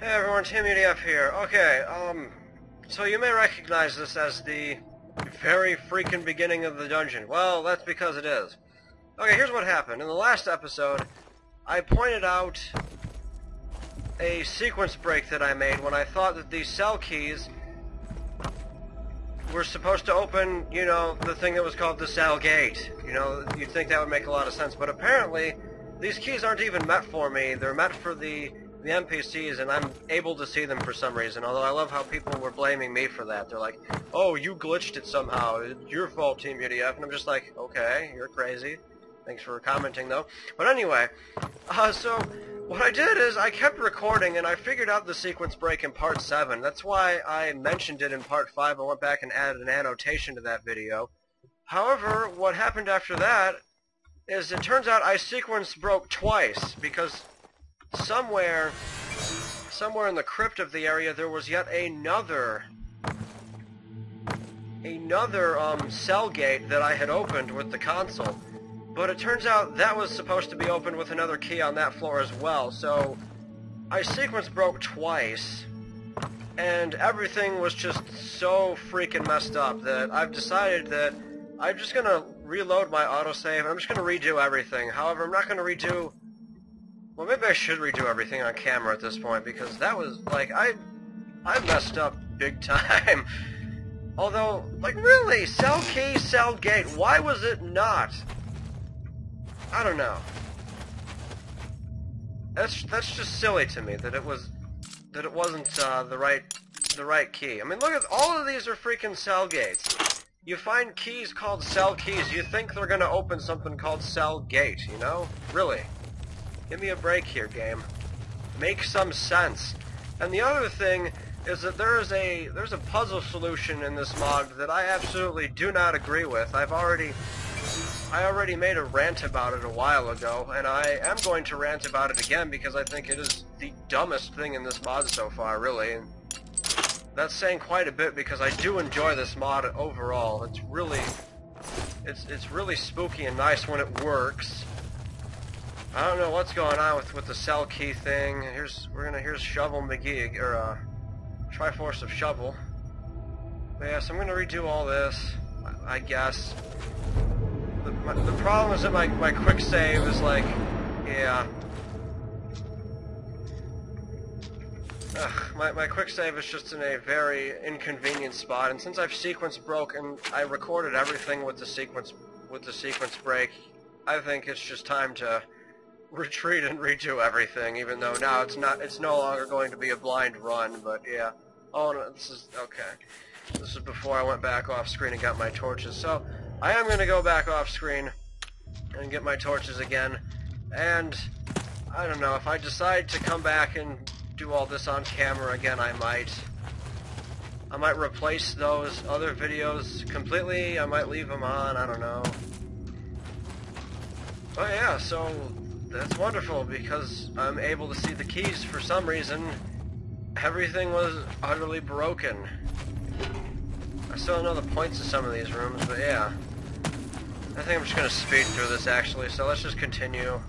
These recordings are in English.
Hey everyone, Team UDF here. Okay, so you may recognize this as the very freaking beginning of the dungeon. Well, that's because it is. Okay, here's what happened. In the last episode, I pointed out a sequence break that I made when I thought that these cell keys were supposed to open, you know, the thing that was called the cell gate. You know, you'd think that would make a lot of sense, but apparently these keys aren't even meant for me. They're meant for the NPCs, and I'm able to see them for some reason, although I love how people were blaming me for that. They're like, oh, you glitched it somehow. It's your fault, Team UDF. And I'm just like, okay, you're crazy. Thanks for commenting, though. But anyway, so what I did is I kept recording, and I figured out the sequence break in Part 7. That's why I mentioned it in Part 5. I went back and added an annotation to that video. However, what happened after that is it turns out I sequence broke twice, because somewhere in the crypt of the area there was yet another cell gate that I had opened with the console. But it turns out that was supposed to be opened with another key on that floor as well, so I sequence broke twice, and everything was just so freaking messed up that I've decided that I'm just gonna reload my autosave, and I'm just gonna redo everything. However, I'm not gonna redo... Well, maybe I should redo everything on camera at this point, because that was, like, I messed up big time. Although, like, really, cell key, cell gate, why was it not? I don't know. That's just silly to me that it wasn't the right key. I mean, look at all of these are freaking cell gates. You find keys called cell keys, you think they're gonna open something called cell gate, you know? Really. Give me a break here, game. Make some sense. And the other thing is that there's a puzzle solution in this mod that I absolutely do not agree with. I already made a rant about it a while ago, and I am going to rant about it again because I think it is the dumbest thing in this mod so far, really. And that's saying quite a bit because I do enjoy this mod overall. It's really spooky and nice when it works. I don't know what's going on with the cell key thing. Here's Shovel McGee, or Triforce of Shovel. But yeah, so I'm gonna redo all this, I guess. The problem is that my quick save is like, yeah. My quick save is just in a very inconvenient spot, and since I've sequence broke and I recorded everything with the sequence break, I think it's just time to retreat and redo everything, even though now it's no longer going to be a blind run. But yeah. Oh no, this is okay. This is before I went back off screen and got my torches. So I am gonna go back off screen and get my torches again. And I don't know, if I decide to come back and do all this on camera again, I might replace those other videos completely. I might leave them on, I don't know. But yeah, so that's wonderful because I'm able to see the keys. For some reason, everything was utterly broken. I still don't know the points of some of these rooms, but yeah. I think I'm just gonna speed through this actually, so let's just continue.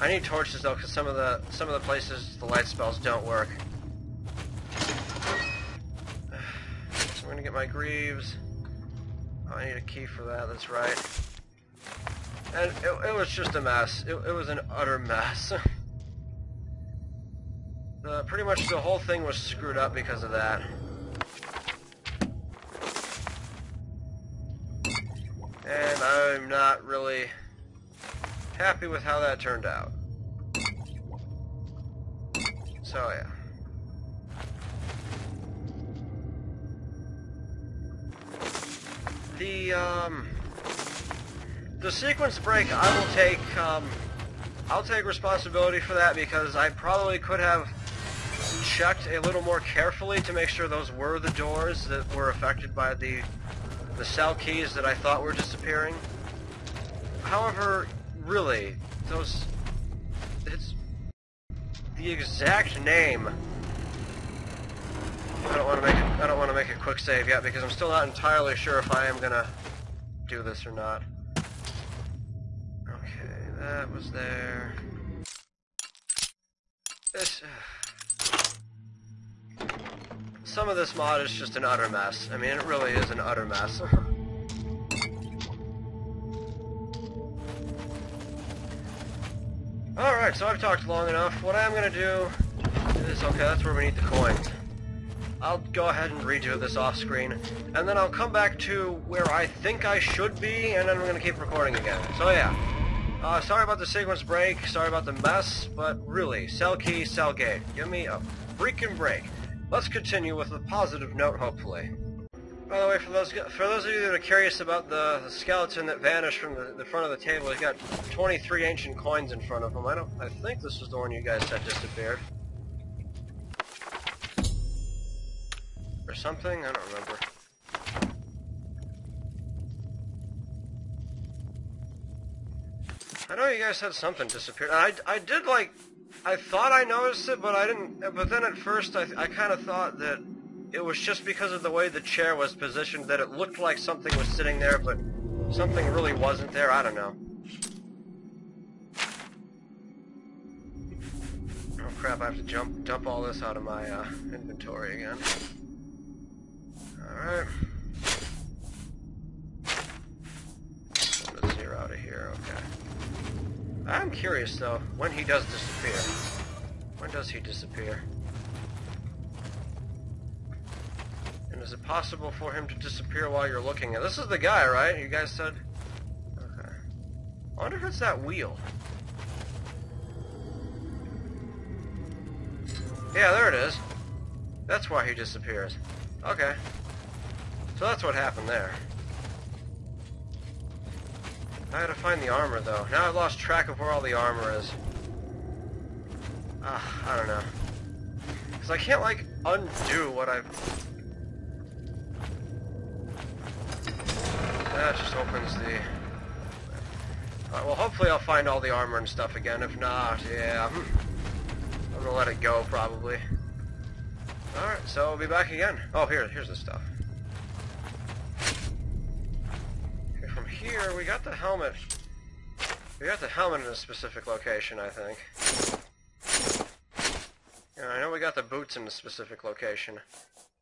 I need torches though, because some of the places the light spells don't work. So I'm gonna get my greaves. Oh, I need a key for that, that's right. And it was just a mess. It was an utter mess. Pretty much the whole thing was screwed up because of that. And I'm not really happy with how that turned out. So yeah. The sequence break, I'll take responsibility for that because I probably could have checked a little more carefully to make sure those were the doors that were affected by the cell keys that I thought were disappearing. However, really, it's the exact name. I don't want to make a quick save yet because I'm still not entirely sure if I am gonna do this or not. Okay, that was there. This Some of this mod is just an utter mess. I mean, it really is an utter mess. Alright, so I've talked long enough. What I'm going to do is, okay, that's where we need the coins. I'll go ahead and redo this off screen, and then I'll come back to where I think I should be, and then we're going to keep recording again. So yeah, sorry about the sequence break, sorry about the mess, but really, cell key, cell gate. Give me a freaking break. Let's continue with a positive note, hopefully. By the way, for those of you that are curious about the skeleton that vanished from the front of the table, he's got 23 ancient coins in front of him. I think this was the one you guys said disappeared. Or something? I don't remember. I know you guys said something disappeared. I did, like, I thought I noticed it, but I didn't. But then at first I kind of thought that it was just because of the way the chair was positioned that it looked like something was sitting there, but something really wasn't there. I don't know. Oh crap! I have to dump all this out of my inventory again. Alright. Put 0 out of here, okay. I'm curious though, when he does disappear. When does he disappear? And is it possible for him to disappear while you're looking at... This is the guy, right? You guys said? Okay. I wonder if it's that wheel. Yeah, there it is. That's why he disappears. Okay. So that's what happened there. I had to find the armor, though. Now I've lost track of where all the armor is. I don't know. Because I can't, like, undo what I've... That just opens the... Alright, well, hopefully I'll find all the armor and stuff again. If not, yeah, I'm gonna let it go, probably. Alright, so I'll be back again. Oh, here's the stuff. Okay, from here, we got the helmet. We got the helmet in a specific location, I think. Yeah, I know we got the boots in a specific location.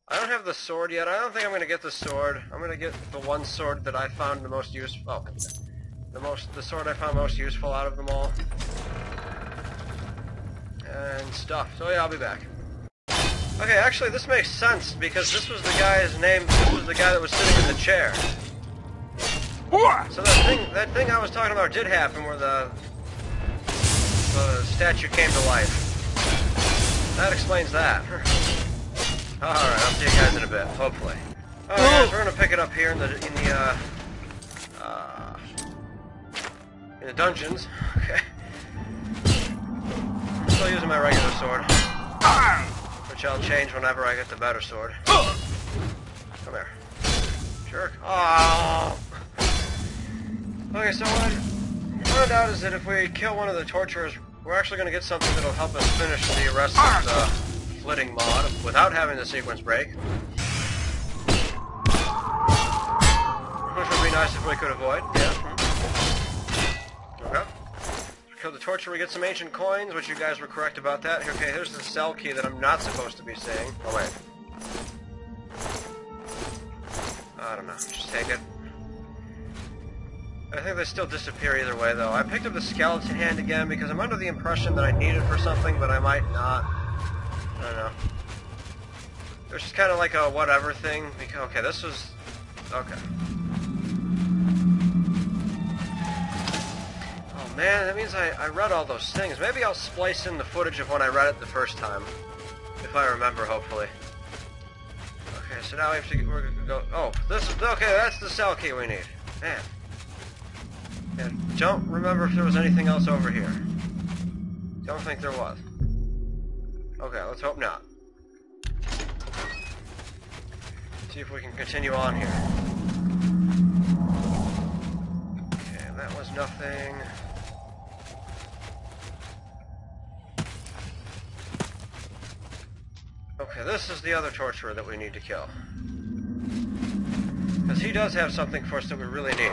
I don't have the sword yet. I don't think I'm gonna get the sword. I'm gonna get the one sword that I found the most useful. Oh, the sword I found most useful out of them all. And stuff. So yeah, I'll be back. Okay, actually this makes sense because this was the guy's name. This was the guy that was sitting in the chair. So that thing I was talking about did happen, where the statue came to life. That explains that. Alright, I'll see you guys in a bit, hopefully. Alright guys, we're gonna pick it up here in the dungeons. Okay. I'm still using my regular sword, which I'll change whenever I get the better sword. Come here. Jerk. Oh. Okay, so what I found out is that if we kill one of the torturers, we're actually going to get something that'll help us finish the rest of the flitting mod without having the sequence break. Which would be nice if we could avoid, yeah. Okay. Kill the torturer, we get some ancient coins, which you guys were correct about that. Okay, here's the cell key that I'm not supposed to be seeing. Oh wait. I don't know, just take it. I think they still disappear either way, though. I picked up the skeleton hand again because I'm under the impression that I need it for something, but I might not. I don't know. There's just kind of like a whatever thing. Okay, this was... Okay. Oh man, that means I read all those things. Maybe I'll splice in the footage of when I read it the first time. If I remember, hopefully. Okay, so now we have to... We're gonna go... Oh, this is... Okay, that's the cell key we need. Man. And don't remember if there was anything else over here. Don't think there was. Okay, let's hope not. See if we can continue on here. Okay, that was nothing. Okay, this is the other torturer that we need to kill. Because he does have something for us that we really need.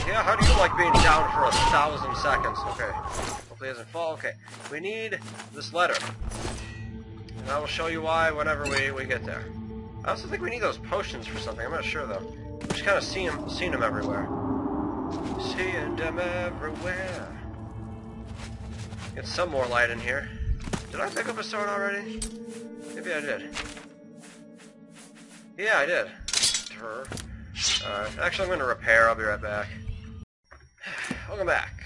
Yeah, how do you like being down for 1,000 seconds? Okay. Hopefully it doesn't fall. Okay. We need this letter. And I will show you why whenever we get there. I also think we need those potions for something. I'm not sure though. I've just kind of seen them everywhere. Seeing them everywhere. Get some more light in here. Did I pick up a sword already? Maybe I did. Yeah, I did. Alright, actually I'm going to repair. I'll be right back. Welcome back.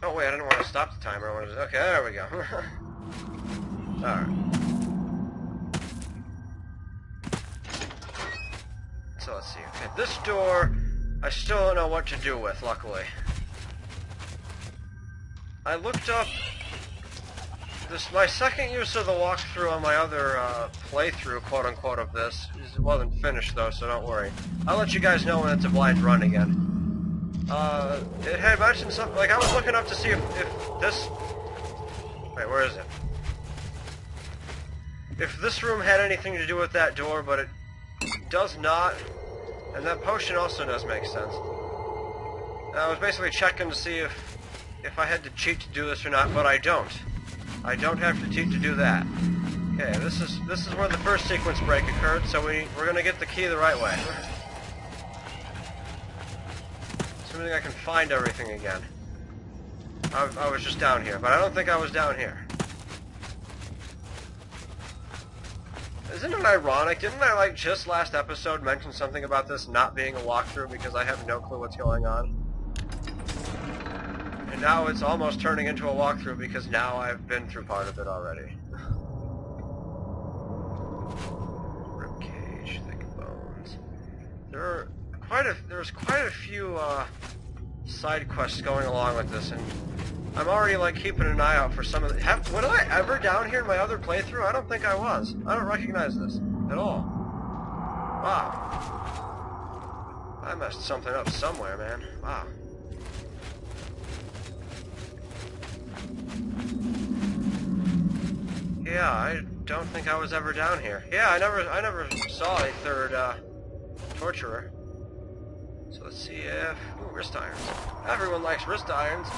Oh wait, I didn't want to stop the timer. I wanted to... Okay, there we go. Alright. So let's see. Okay, this door, I still don't know what to do with, luckily. I looked up... my second use of the walkthrough on my other playthrough, quote-unquote, of this, wasn't finished, though, so don't worry. I'll let you guys know when it's a blind run again. It had mentioned something, like, I was looking up to see if this... Wait, where is it? If this room had anything to do with that door, but it does not, and that potion also does make sense. I was basically checking to see if I had to cheat to do this or not, but I don't. I don't have to cheat to do that. Okay, this is where the first sequence break occurred, so we're gonna get the key the right way. Assuming I can find everything again. I was just down here, but I don't think I was down here. Isn't it ironic? Didn't I, like, just last episode mention something about this not being a walkthrough because I have no clue what's going on? And now it's almost turning into a walkthrough because now I've been through part of it already. Ribcage, thick bones. There's quite a few side quests going along with this, and I'm already like keeping an eye out for some of the... Was I ever down here in my other playthrough? I don't think I was. I don't recognize this at all. Wow. I messed something up somewhere, man. Wow. Yeah, I don't think I was ever down here. Yeah, I never saw a third torturer. So let's see if... Ooh, wrist irons. Everyone likes wrist irons.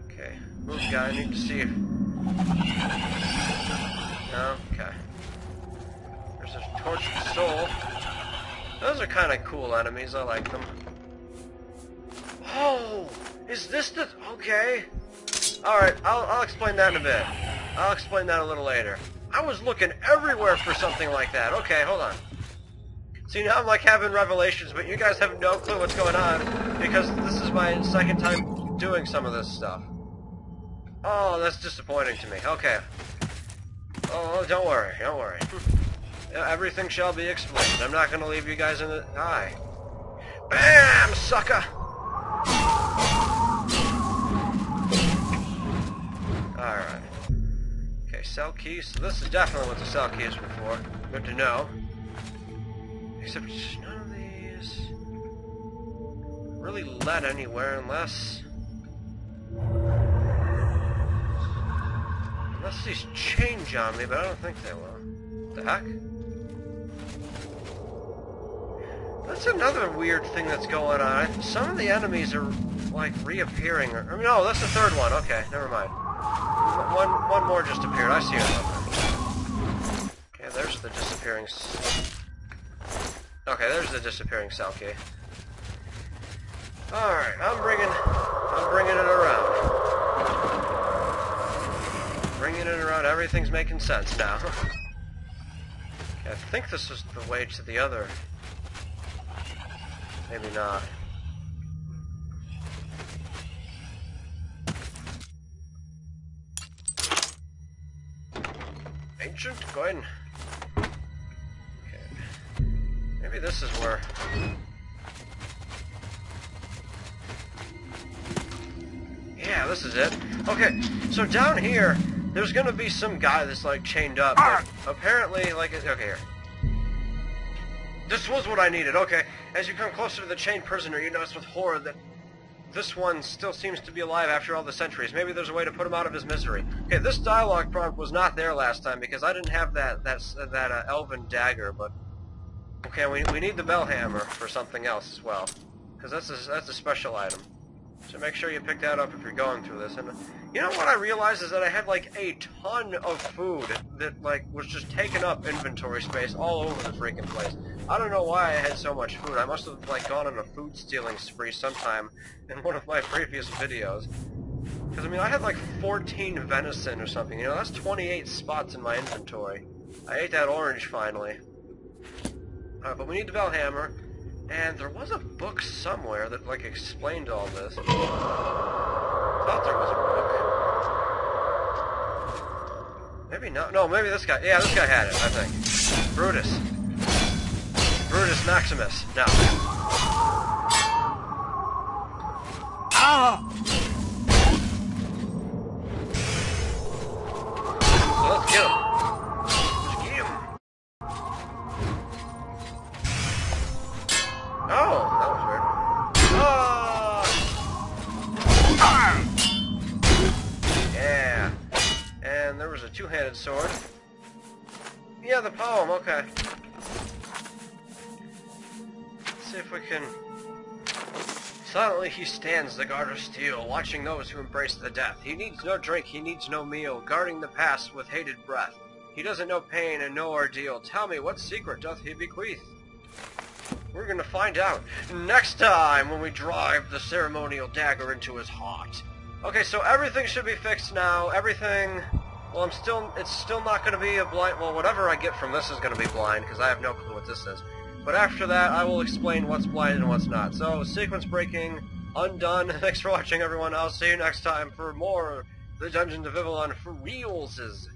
Okay, move guy, I need to see if... No? Okay. There's a tortured soul. Those are kind of cool enemies, I like them. Oh! Is this the... Okay. Alright, I'll explain that in a bit. I'll explain that a little later. I was looking everywhere for something like that. Okay, hold on. See, now I'm like having revelations, but you guys have no clue what's going on, because this is my second time doing some of this stuff. Oh, that's disappointing to me. Okay. Oh, don't worry, don't worry. Everything shall be explained. I'm not gonna leave you guys in the... Hi. BAM, sucker! Alright. Okay, cell keys. So this is definitely what the cell key is for. Good to know. Except none of these really led anywhere unless these change on me, but I don't think they will. What the heck? That's another weird thing that's going on. Some of the enemies are like reappearing. Or no, that's the third one. Okay, never mind. One more just appeared. I see it. Okay, there's the disappearing. Okay, there's the disappearing cell key. All right, I'm bringing it around. Bringing it around. Everything's making sense now. Okay, I think this is the way to the other. Maybe not. Ancient coin. Okay. Maybe this is where... Yeah, this is it. Okay, so down here, there's gonna be some guy that's like chained up, but apparently, like, okay, here. This was what I needed, okay. As you come closer to the chained prisoner, you notice with horror that this one still seems to be alive after all the centuries. Maybe there's a way to put him out of his misery. Okay, this dialogue prompt was not there last time because I didn't have that elven dagger, but Okay, we need the bell hammer for something else as well, because that's a special item. So make sure you pick that up if you're going through this. And you know what I realized is that I had like a ton of food that like was just taking up inventory space all over the freaking place. I don't know why I had so much food. I must have like gone on a food stealing spree sometime in one of my previous videos. Because I mean I had like 14 venison or something. You know, that's 28 spots in my inventory. I ate that orange finally. Alright, but we need the bell hammer. And there was a book somewhere that, like, explained all this. Thought there was a book. Maybe not. No, maybe this guy. Yeah, this guy had it, I think. Brutus. Brutus Maximus. Now. Ah! So let's get him. Oh, that was weird. Oh! Yeah. And there was a two-handed sword. Yeah, the poem, okay. Let's see if we can... Silently he stands, the guard of steel, watching those who embrace the death. He needs no drink, he needs no meal, guarding the past with hated breath. He doesn't know pain and no ordeal. Tell me, what secret doth he bequeath? We're gonna find out next time when we drive the ceremonial dagger into his heart. Okay, so everything should be fixed now. Everything... Well, it's still not gonna be a blind... Well, whatever I get from this is gonna be blind, because I have no clue what this is. But after that, I will explain what's blind and what's not. So, sequence breaking, undone. Thanks for watching, everyone. I'll see you next time for more The Dungeons of Ivellon for realses.